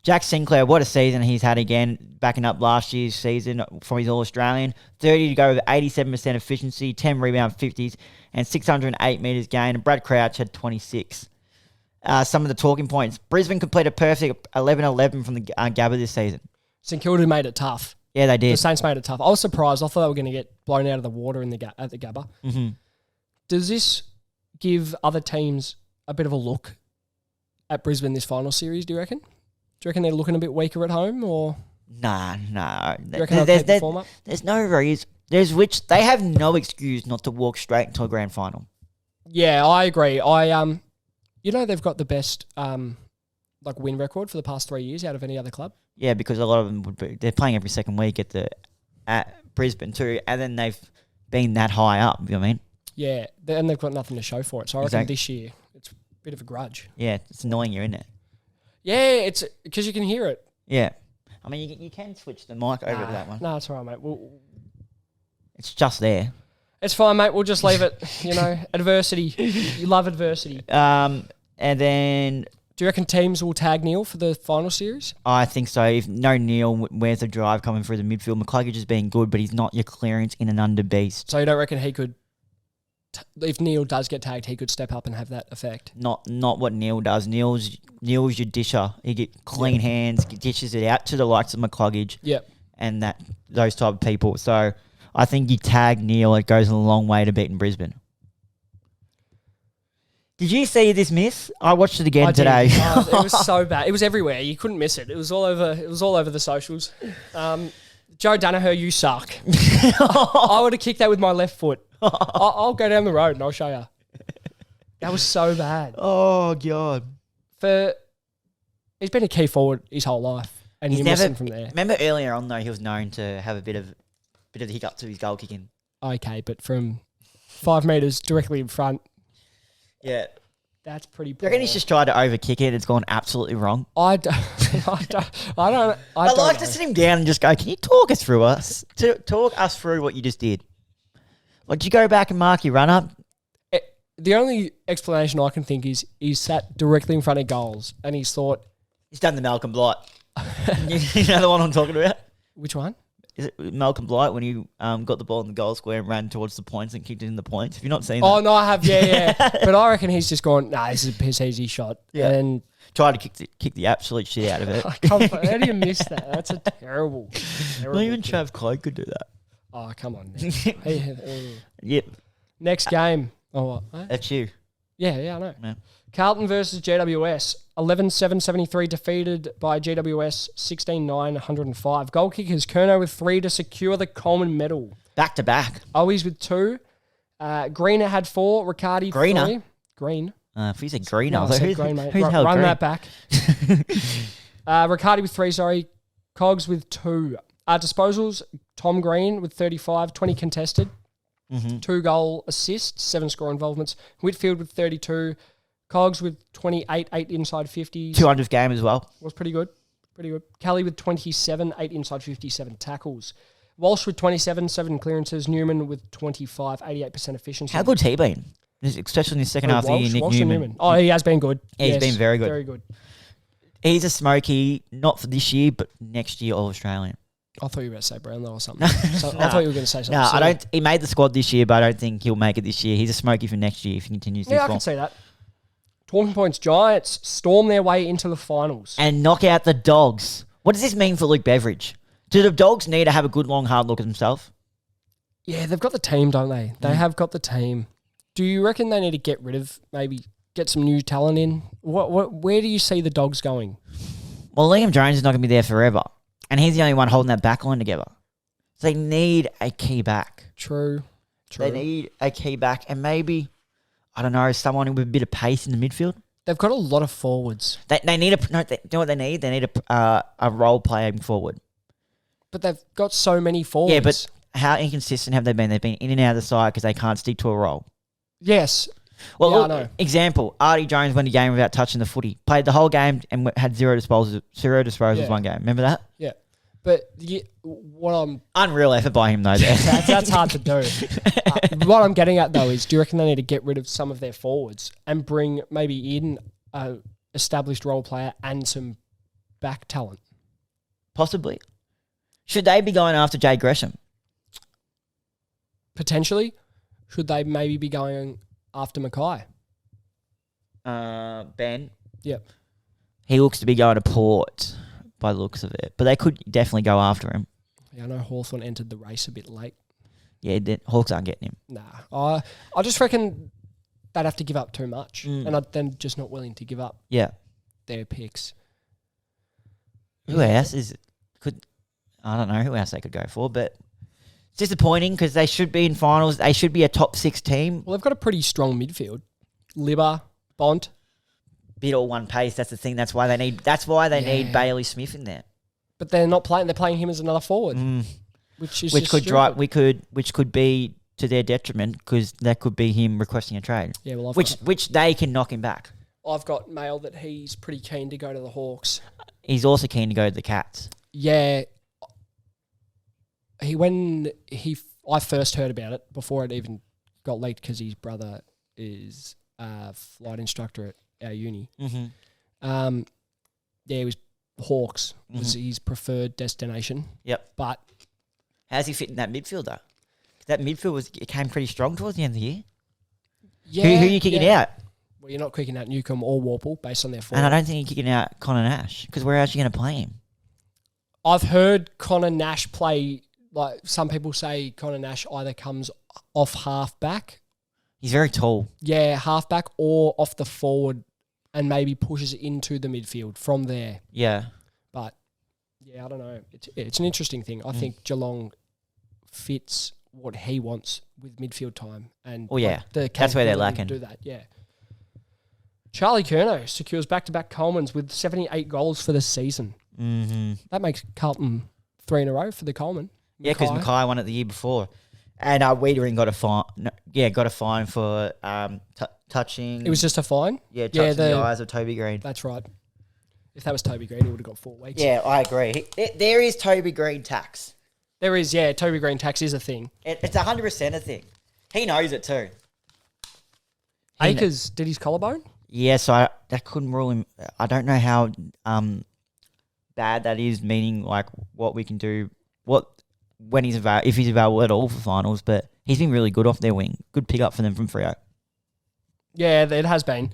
Jack Sinclair, what a season he's had again, backing up last year's season from his All-Australian. 30 to go with 87% efficiency, 10 rebound 50s, and 608 metres gained. And Brad Crouch had 26. Some of the talking points. Brisbane completed a perfect 11-11 from the Gabba this season. St Kilda made it tough. Yeah, they did. The Saints made it tough. I was surprised. I thought they were going to get blown out of the water at the Gabba. Mm-hmm. Does this give other teams a bit of a look at Brisbane this final series, do you reckon? Do you reckon they're looking a bit weaker at home, or? Nah. Do you reckon they'll keep the form up? There's no reason. They have no excuse not to walk straight into a grand final. Yeah, I agree. They've got the best win record for the past 3 years out of any other club. Yeah, because a lot of them they're playing every second week at Brisbane too, and then they've been that high up. You know what I mean? Yeah, and they've got nothing to show for it. So I reckon this year it's a bit of a grudge. Yeah, it's annoying you, isn't it? Yeah, it's because you can hear it. Yeah, I mean you can switch the mic over to that one. No, it's all right, mate. It's just there. It's fine, mate. We'll just leave it. Adversity. You love adversity. And then. Do you reckon teams will tag Neil for the final series? I think so. If no Neil, where's the drive coming through the midfield? McCluggage has been good, but he's not your clearance in an under beast. So you don't reckon he could, if Neil does get tagged, he could step up and have that effect? Not what Neil does. Neil's your disher. He get clean hands, dishes it out to the likes of McCluggage. Yep. And those type of people. So I think you tag Neil, it goes a long way to beating Brisbane. Did you see this miss? I watched it again today. It was so bad. It was everywhere. You couldn't miss it. It was all over. It was all over the socials. Joe Danaher, you suck. I would have kicked that with my left foot. I'll go down the road and I'll show you. That was so bad. Oh God. He's been a key forward his whole life, and you're missing from there. Remember earlier on though, he was known to have a bit of the hiccup to his goal kicking. Okay, but from 5 metres directly in front. Yeah. That's pretty I poor. reckon he's just tried to overkick it. It's gone absolutely wrong. I don't I'd like know. to sit him down and just go, can you talk us through what you just did? Like, did you go back and mark your run up? The only explanation I can think is he sat directly in front of goals and he's thought... He's done the Malcolm Blight. You know the one I'm talking about? Which one? Is it Malcolm Blight when you got the ball in the goal square and ran towards the points and kicked it in the points? Have you not seen that? Oh, no, I have, yeah. But I reckon he's just gone, this is a piss easy shot. Yeah. And tried to kick the absolute shit out of it. how do you miss that? That's a terrible Not even Trav Clyde could do that. Oh, come on. Yep. Next game. Oh, what? That's you. Yeah, I know. Yeah. Carlton versus GWS. 11-7-73 defeated by GWS 16-9, 105. Goal kickers, Curnow with 3 to secure the Coleman medal. Back to back. Owies with 2. Greener had 4. Riccardi 3. Green. If he said Greener, No, I said Green, mate. who's the hell Run Green? that back. Riccardi with 3, sorry. Cogs with 2. Disposals, Tom Green with 35, 20 contested. 2 goal assists, 7 score involvements. Whitfield with 32. Cogs with 28, 8 inside 50s. 200th game as well. Was pretty good. Kelly with 27, 8 inside 57 tackles. Walsh with 27, 7 clearances. Newman with 25, 88% efficiency. How good's he been? Especially in the second half of the year, Nick Newman. Oh, he has been good. Yeah, he's been very good. Very good. He's a smoky, not for this year, but next year All-Australian. I thought you were going to say Brownlow or something. I thought you were going to say something. No, silly. I don't. He made the squad this year, but I don't think he'll make it this year. He's a smoky for next year if he continues this Yeah, I form. can see that. Talking points, Giants storm their way into the finals. And knock out the Dogs. What does this mean for Luke Beveridge? Do the Dogs need to have a good, long, hard look at themselves? Yeah, they've got the team, don't they? They have got the team. Do you reckon they need to get rid of, maybe get some new talent in? Where do you see the Dogs going? Well, Liam Jones is not going to be there forever. And he's the only one holding that back line together. So they need a key back. True. They need a key back and maybe, I don't know, someone with a bit of pace in the midfield. They've got a lot of forwards. They need you know what they need? They need a role playing forward. But they've got so many forwards. Yeah, but how inconsistent have they been? They've been in and out of the side because they can't stick to a role. Yes. Well, yeah, look, I know. Example, Artie Jones went a game without touching the footy. Played the whole game and had zero disposals one game. Remember that? Yeah. But what I'm... Unreal effort by him, though. that's hard to do. What I'm getting at, though, is do you reckon they need to get rid of some of their forwards and bring maybe in an established role player and some back talent? Possibly. Should they be going after Jay Gresham? Potentially. Should they maybe be going after Mackay? Ben? Yep. He looks to be going to Port by the looks of it. But they could definitely go after him. Yeah, I know Hawthorn entered the race a bit late. Yeah, Hawks aren't getting him. Nah. I just reckon they'd have to give up too much. And they're just not willing to give up their picks. Who else I don't know who else they could go for, but it's disappointing because they should be in finals. They should be a top 6 team. Well, they've got a pretty strong midfield. Libba, Bont. Bit all one pace. That's the thing. That's why they need Bailey Smith in there. But they're not playing. They're playing him as another forward, which could be to their detriment because that could be him requesting a trade. Yeah, well, which they can knock him back. I've got mail that he's pretty keen to go to the Hawks. He's also keen to go to the Cats. Yeah. I first heard about it before it even got leaked because his brother is a flight instructor at our uni. Mm-hmm. He was Hawks was his preferred destination. Yep. But how's he fit in that midfield though? That midfield came pretty strong towards the end of the year. Yeah. Who are you kicking out? Well, you're not kicking out Newcombe or Warple based on their form. And I don't think you're kicking out Connor Nash because where else are you going to play him? I've heard Connor Nash play, like some people say Connor Nash either comes off half-back. He's very tall. Yeah, half-back or off the forward and maybe pushes it into the midfield from there. Yeah. But, yeah, I don't know. It's an interesting thing. I think Geelong fits what he wants with midfield time. And that's where they're lacking. Do that, yeah. Charlie Curnow secures back-to-back Colemans with 78 goals for the season. Mm-hmm. That makes Carlton 3 in a row for the Coleman. Yeah, because Mackay won it the year before. And Wiedering got a fine. No, got a fine for touching. It was just a fine? Yeah, touching the eyes of Toby Green. That's right. If that was Toby Green, he would have got 4 weeks. Yeah, I agree. There is Toby Green tax. There is, yeah. Toby Green tax is a thing. It's 100% a thing. He knows it too. Akers did his collarbone? Yeah, so that couldn't rule him. I don't know how bad that is, meaning like what we can do, when he's if he's available at all for finals. But he's been really good off their wing. Good pick up for them from Freo. Yeah, it has been.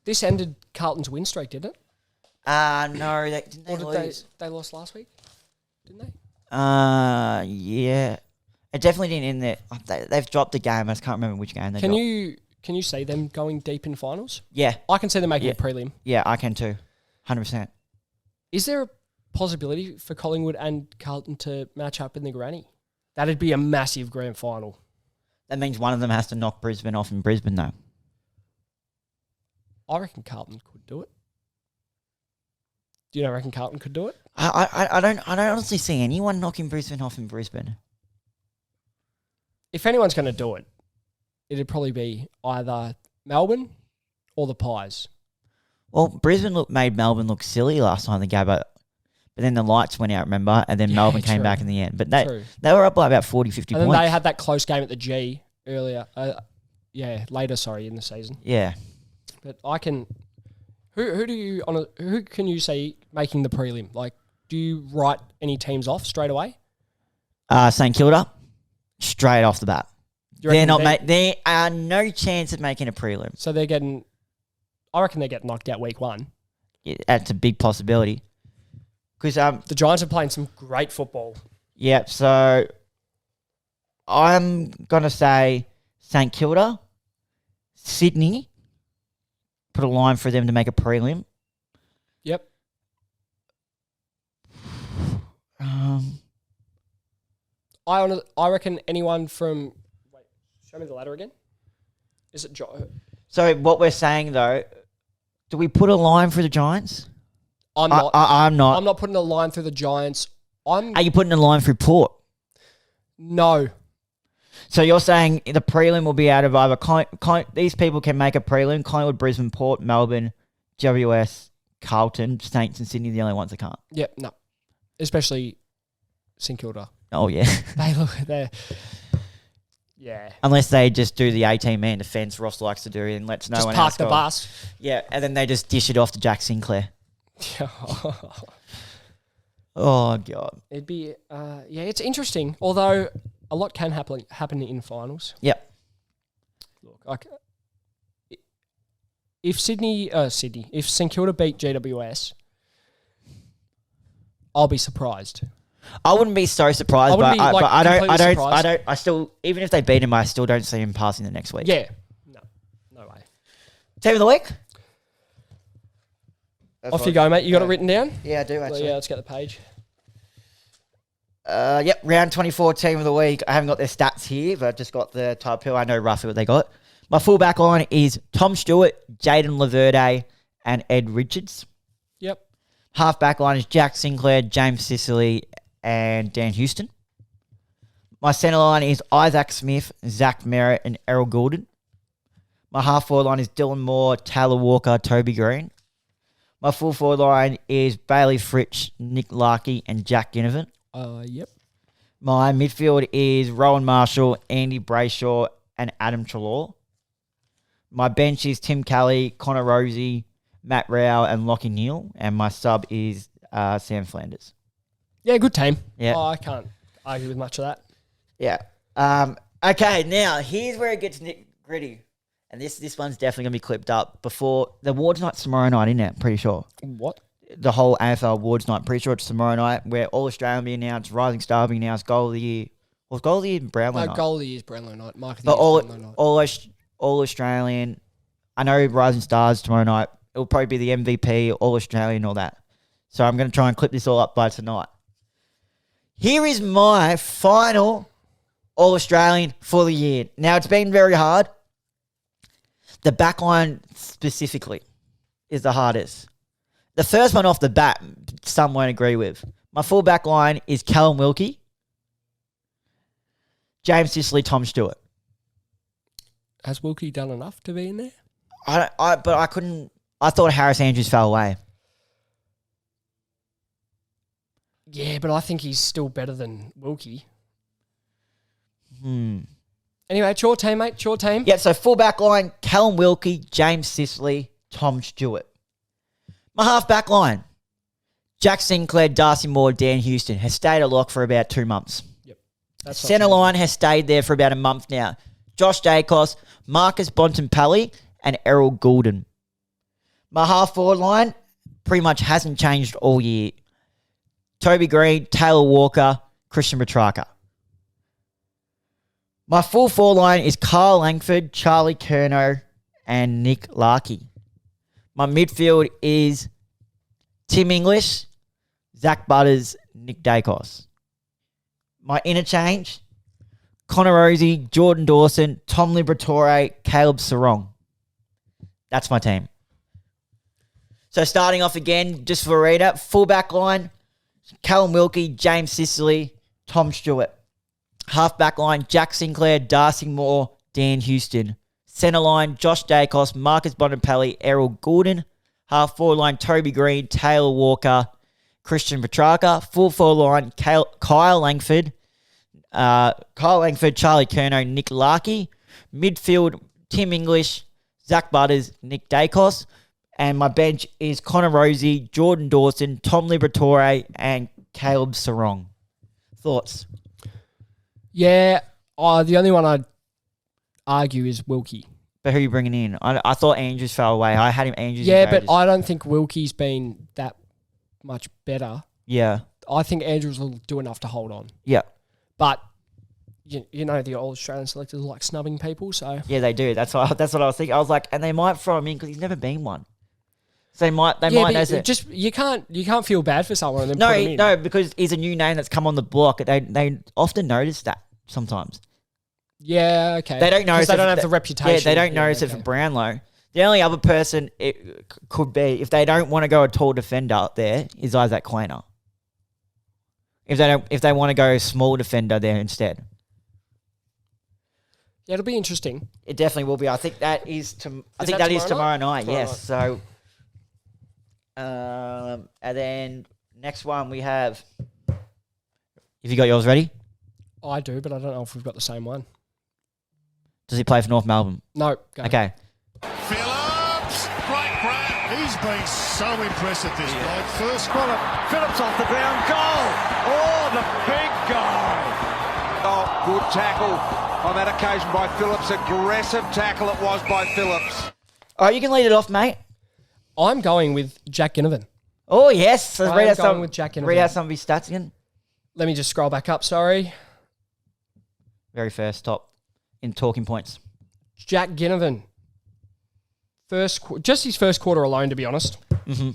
This ended Carlton's win streak, didn't it? No, didn't they lose? They lost last week, didn't they? Yeah. It definitely didn't end there. They've dropped the game. I just can't remember which game they dropped. Can you see them going deep in finals? Yeah. I can see them making a prelim. Yeah, I can too. 100%. Is there a possibility for Collingwood and Carlton to match up in the granny? That'd be a massive grand final. That means one of them has to knock Brisbane off in Brisbane, though. I reckon Carlton could do it. Do you not reckon Carlton could do it? I don't honestly see anyone knocking Brisbane off in Brisbane. If anyone's going to do it, it'd probably be either Melbourne or the Pies. Well, Brisbane made Melbourne look silly last time they gave but then the lights went out, remember? And then Melbourne came back in the end. But they were up by about 40, 50 points. And then they had that close game at the G earlier. Later, in the season. Yeah. But I can... Who can you see making the prelim? Like, do you write any teams off straight away? St Kilda, straight off the bat. There are no chance of making a prelim. So I reckon they're getting knocked out week 1. Yeah, that's a big possibility. Because the Giants are playing some great football. Yeah, so I'm gonna say St Kilda, Sydney. Put a line for them to make a prelim. Yep. I reckon anyone from... Wait, show me the ladder again. Is it... So what we're saying, though, do we put a line for the Giants? I'm not. I'm not. I'm not putting a line through the Giants. Are you putting a line through Port? No. So you're saying the prelim will be out of either... these people can make a prelim. Collingwood, Brisbane, Port, Melbourne, GWS, Carlton, Saints and Sydney, the only ones that can't. Yep, no. Especially St Kilda. Oh, yeah. They're... Yeah. Unless they just do the 18-man defence Ross likes to do and lets no one else park the bus. Yeah, and then they just dish it off to Jack Sinclair. Oh, God. It'd be... it's interesting. Although... A lot can happen in finals. Yep. Look, if if St Kilda beat GWS, I'll be surprised. I wouldn't be so surprised, but I still, even if they beat him, I still don't see him passing the next week. Yeah. No way. Team of the week? Off you go, mate. You got it written down? Yeah, I do, actually. Let's get the page. Round 24 team of the week. I haven't got their stats here, but I've just got the type who I know roughly what they got. My full back line is Tom Stewart, Jaden Laverde, and Ed Richards. Yep. Half back line is Jack Sinclair, James Sicily, and Dan Houston. My centre line is Isaac Smith, Zach Merritt, and Errol Goulden. My half forward line is Dylan Moore, Taylor Walker, Toby Green. My full forward line is Bailey Fritsch, Nick Larkey, and Jack Ginnivan. Yep. My midfield is Rowan Marshall, Andy Brayshaw, and Adam Trelaw. My bench is Tim Kelly, Connor Rosie, Matt Rao, and Lockie Neal. And my sub is Sam Flanders. Yeah, good team. Yeah. I can't argue with much of that. Yeah. Okay, now here's where it gets gritty. And this one's definitely going to be clipped up before the awards night's tomorrow night, isn't it? Pretty sure. What? The whole AFL awards night. Pretty sure it's tomorrow night where All-Australian will be announced, Rising Star will be announced, Goal of the Year. Was Goal of the Year Brownlow night? Goal of the Year is Brownlow night. Mark of the Year is Brownlow night. All-Australian. I know Rising Stars tomorrow night. It'll probably be the MVP, All-Australian, all that. So I'm going to try and clip this all up by tonight. Here is my final All-Australian for the year. Now, it's been very hard. The backline specifically is the hardest. The first one off the bat, some won't agree with. My full back line is Callum Wilkie, James Sicily, Tom Stewart. Has Wilkie done enough to be in there? But I couldn't. I thought Harris Andrews fell away. Yeah, but I think he's still better than Wilkie. Hmm. Anyway, it's your team, mate. It's your team. Yeah, so full back line, Callum Wilkie, James Sicily, Tom Stewart. My half back line, Jack Sinclair, Darcy Moore, Dan Houston, has stayed a lock for about 2 months. Yep. That's Centre line has stayed there for about a month now. Josh Dacos, Marcus Bontempelli, and Errol Goulden. My half forward line pretty much hasn't changed all year. Toby Green, Taylor Walker, Christian Petrarca. My full forward line is Kyle Langford, Charlie Curnow, and Nick Larkey. My midfield is Tim English, Zach Butters, Nick Dacos. My interchange, Connor Rosie, Jordan Dawson, Tom Liberatore, Caleb Sarong. That's my team. So starting off again, just for a reader, fullback line, Callum Wilkie, James Sicily, Tom Stewart. Half-back line, Jack Sinclair, Darcy Moore, Dan Houston. Centre line, Josh Dacos, Marcus Bontempelli, Errol Goulden. Half-forward line, Toby Green, Taylor Walker, Christian Petrarca. Full forward line, Kyle Langford, Charlie Curnow, Nick Larkey. Midfield, Tim English, Zach Butters, Nick Dacos. And my bench is Connor Rosie, Jordan Dawson, Tom Liberatore, and Caleb Sarong. Thoughts? Yeah, the only one I'd argue is Wilkie. But who are you bringing in? I thought Andrews fell away. I had him Andrews. Yeah, but I don't think Wilkie's been that much better. Yeah. I think Andrews will do enough to hold on. Yeah. But you know the old Australian selectors like snubbing people, so yeah, they do. That's what I was thinking. I was like, and they might throw him in because he's never been one. So they might as it. Just you can't feel bad for someone and then put him in. No, because he's a new name that's come on the block. They often notice that sometimes. Yeah, okay. They don't notice. They don't have the reputation. Yeah, they don't notice it for Brownlow. The only other person it could be, if they don't want to go a tall defender up there, is Isaac Quainer. If they want to go a small defender there instead. Yeah, it'll be interesting. It definitely will be. I think that is tomorrow night. Yes. So, and then next one we have. Have you got yours ready? I do, but I don't know if we've got the same one. Does he play for North Melbourne? No. Go. Okay. Phillips, great grab. He's been so impressive this bloke. First Phillips off the ground, goal. Oh, the big goal. Oh, good tackle on that occasion by Phillips. Aggressive tackle it was by Phillips. All right, you can lead it off, mate. I'm going with Jack Ginnivan. Oh, yes. So I'm going with Jack Ginnivan. Read out some of his stats again. Let me just scroll back up, sorry. Very first top in talking points. Jack Ginnivan. Just his first quarter alone, to be honest. Mm-hmm.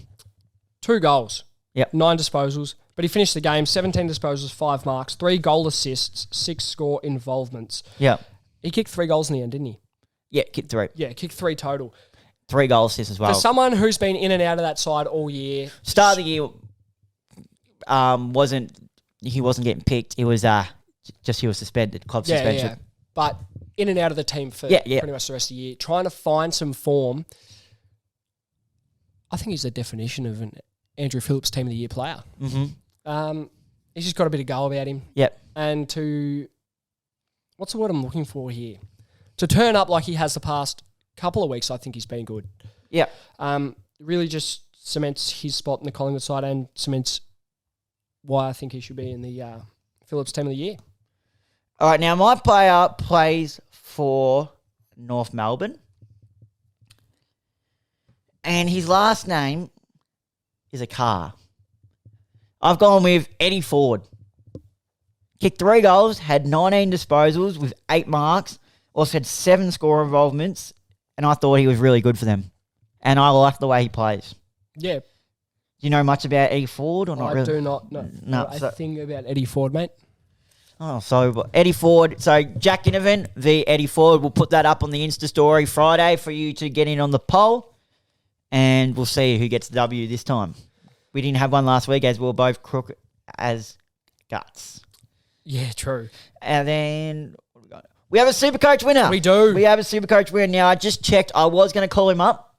2 goals. Yep. 9 disposals. But he finished the game, 17 disposals, 5 marks, 3 goal assists, 6 score involvements. Yeah. He kicked 3 goals in the end, didn't he? Yeah, kicked 3. Yeah, kicked 3 total. 3 goal assists as well. For someone who's been in and out of that side all year. Start of the year he wasn't getting picked. It was just he was suspended, club suspension. Yeah. But in and out of the team for pretty much the rest of the year. Trying to find some form. I think he's the definition of an Andrew Phillips Team of the Year player. Mm-hmm. He's just got a bit of go about him. Yep. And what's the word I'm looking for here? To turn up like he has the past couple of weeks, I think he's been good. Yeah. Really just cements his spot in the Collingwood side and cements why I think he should be in the Phillips Team of the Year. All right, now my player plays for North Melbourne. And his last name is a car. I've gone with Eddie Ford. Kicked 3 goals, had 19 disposals with 8 marks, also had 7 score involvements, and I thought he was really good for them. And I like the way he plays. Yeah. Do you know much about Eddie Ford or not I really? do not know a thing about Eddie Ford, mate. Oh, so Eddie Ford. So Jack Ginnivan v Eddie Ford. We'll put that up on the Insta story Friday for you to get in on the poll. and we'll see who gets the W this time. We didn't have one last week as we were both crook as guts. Yeah, true. And then we have a Supercoach winner. We do. We have a Supercoach winner. Now, I just checked. I was going to call him up,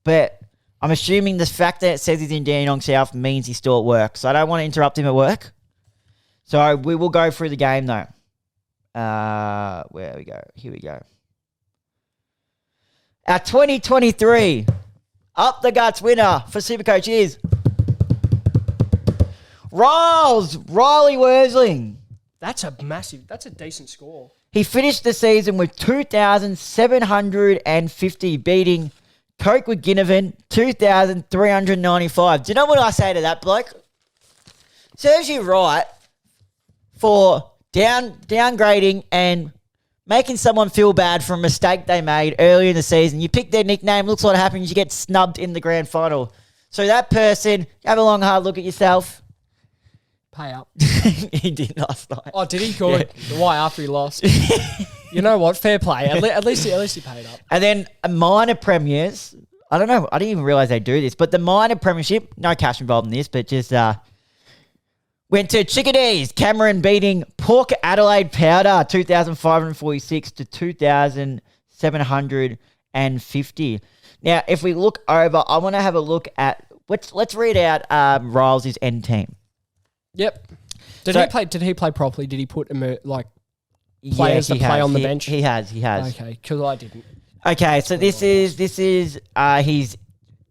but I'm assuming the fact that it says he's in Dandenong South means he's still at work. So I don't want to interrupt him at work. So we will go through the game, though. Where we go? Here we go. Our 2023 Up the Guts winner for Supercoach is Riley Worsling. That's a decent score. He finished the season with 2,750, beating Coke with Ginnivan, 2,395. Do you know what I say to that bloke? Serves you right for downgrading and making someone feel bad for a mistake they made earlier in the season. You pick their nickname, looks what happens, you get snubbed in the grand final. So that person, have a long, hard look at yourself. Pay up. He did last night. Oh, did he? Good. Yeah. Why after he lost? You know what? Fair play. At least he paid up. And then a minor premiers. I don't know. I didn't even realise they do this. But the minor premiership, no cash involved in this, but just went to Chickadees. Cameron beating Port Adelaide Powder, 2,546 to 2,750. Now, if we look over, I want to have a look at. Let's read out Riles' end team. Yep. Did he play properly? Did he put players to play on the bench? He has. Okay, because I didn't. Okay, so this is his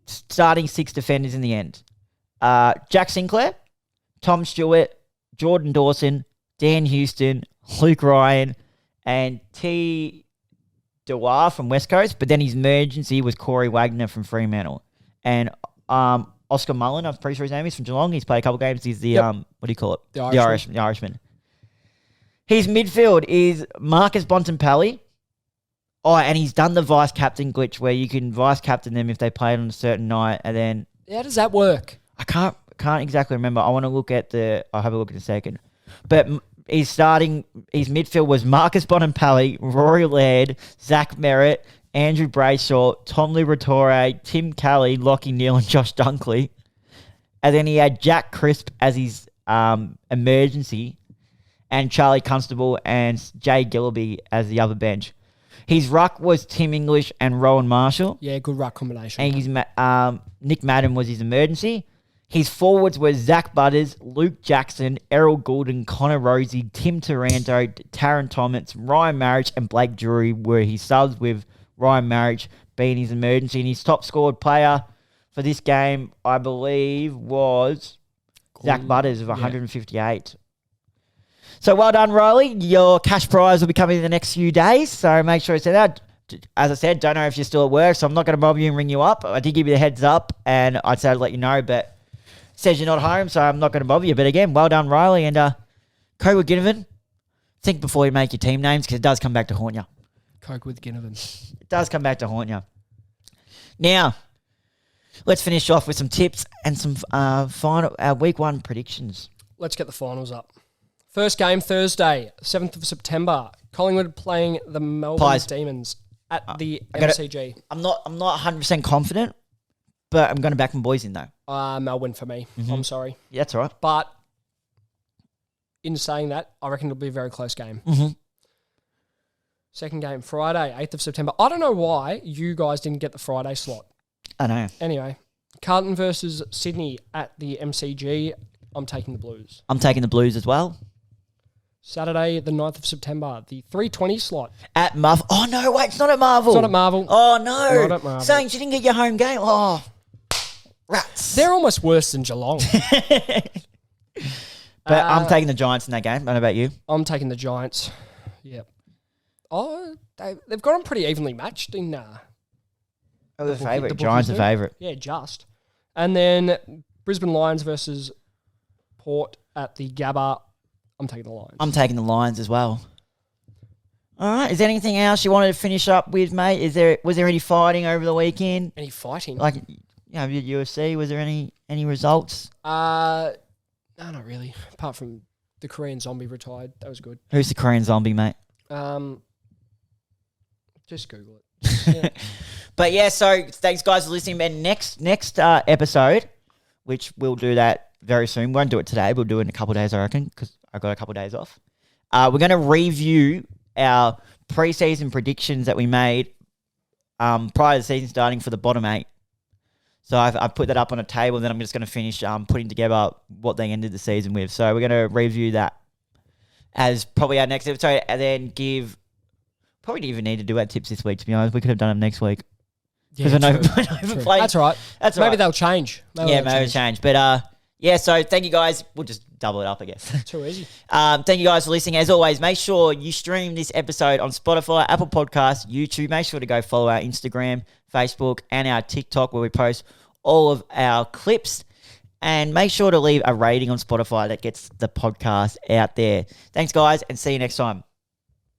starting 6 defenders in the end. Jack Sinclair, Tom Stewart, Jordan Dawson, Dan Houston, Luke Ryan, and T. Dewar from West Coast. But then his emergency was Corey Wagner from Fremantle, and Oscar Mullen, I'm pretty sure his name is, from Geelong. He's played a couple games. He's the, what do you call it? The Irishman. His midfield is Marcus Bontempelli. Oh, and he's done the vice-captain glitch where you can vice-captain them if they played on a certain night. And then... How does that work? I can't exactly remember. I want to look at I'll have a look in a second. But his midfield was Marcus Bontempelli, Rory Laird, Zach Merritt, Andrew Brayshaw, Tom Liberatore, Tim Kelly, Lockie Neal, and Josh Dunkley. And then he had Jack Crisp as his emergency, and Charlie Constable and Jay Gillaby as the other bench. His ruck was Tim English and Rowan Marshall. Yeah, good ruck combination. And his Nick Madden was his emergency. His forwards were Zach Butters, Luke Jackson, Errol Goulden, Connor Rosie, Tim Taranto, Taron Thomas, Ryan Marriage, and Blake Drury were his subs, with Ryan Marriage being his emergency. And his top scored player for this game, I believe, was Zach Butters of 158. So well done, Riley. Your cash prize will be coming in the next few days, so make sure you send that. As I said, don't know if you're still at work, so I'm not going to bother you and ring you up. I did give you the heads up, and I'd say I'd let you know, but it says you're not home, so I'm not going to bother you. But again, well done, Riley. And Coke Ginnivan, think before you make your team names, because it does come back to haunt you. Coke with Ginnivan. It does come back to haunt you. Now, let's finish off with some tips and some final week 1 predictions. Let's get the finals up. First game, Thursday, 7th of September. Collingwood playing the Melbourne Demons at the MCG. I'm not 100% confident, but I'm going to back my boys in, though. Melbourne for me. Mm-hmm. I'm sorry. Yeah, that's all right. But in saying that, I reckon it'll be a very close game. Mm-hmm. Second game, Friday, 8th of September. I don't know why you guys didn't get the Friday slot. I know. Anyway, Carlton versus Sydney at the MCG. I'm taking the Blues. I'm taking the Blues as well. Saturday, the 9th of September, the 3:20 slot. At Marvel. Oh, no, wait, it's not at Marvel. It's not at Marvel. Oh, no. Not at Marvel. Saints, you didn't get your home game. Oh, rats. They're almost worse than Geelong. But I'm taking the Giants in that game. I don't know about you. I'm taking the Giants. Yep. Oh, they've got them pretty evenly matched in... Oh, the favourite. Giants are favourite. Yeah, just. And then Brisbane Lions versus Port at the Gabba. I'm taking the Lions. I'm taking the Lions as well. All right. Is there anything else you wanted to finish up with, mate? Was there any fighting over the weekend? Any fighting? Like, UFC, was there any results? No, not really. Apart from the Korean Zombie retired. That was good. Who's the Korean Zombie, mate? Just Google it. Yeah. But yeah, so thanks guys for listening. And next episode, which we'll do that very soon. We won't do it today. We'll do it in a couple of days, I reckon, because I got a couple of days off. We're going to review our preseason predictions that we made prior to the season starting for the bottom 8. So I've put that up on a table, and then I'm just going to finish putting together what they ended the season with. So we're going to review that as probably our next episode, and then give... Probably didn't even need to do our tips this week, to be honest. We could have done them next week. Because Yeah, I true. know That's right. That's Maybe right. they'll change. Maybe they'll change. But yeah, so thank you guys. We'll just double it up, I guess. Too easy. Thank you guys for listening. As always, make sure you stream this episode on Spotify, Apple Podcasts, YouTube. Make sure to go follow our Instagram, Facebook, and our TikTok where we post all of our clips. And make sure to leave a rating on Spotify that gets the podcast out there. Thanks, guys, and see you next time.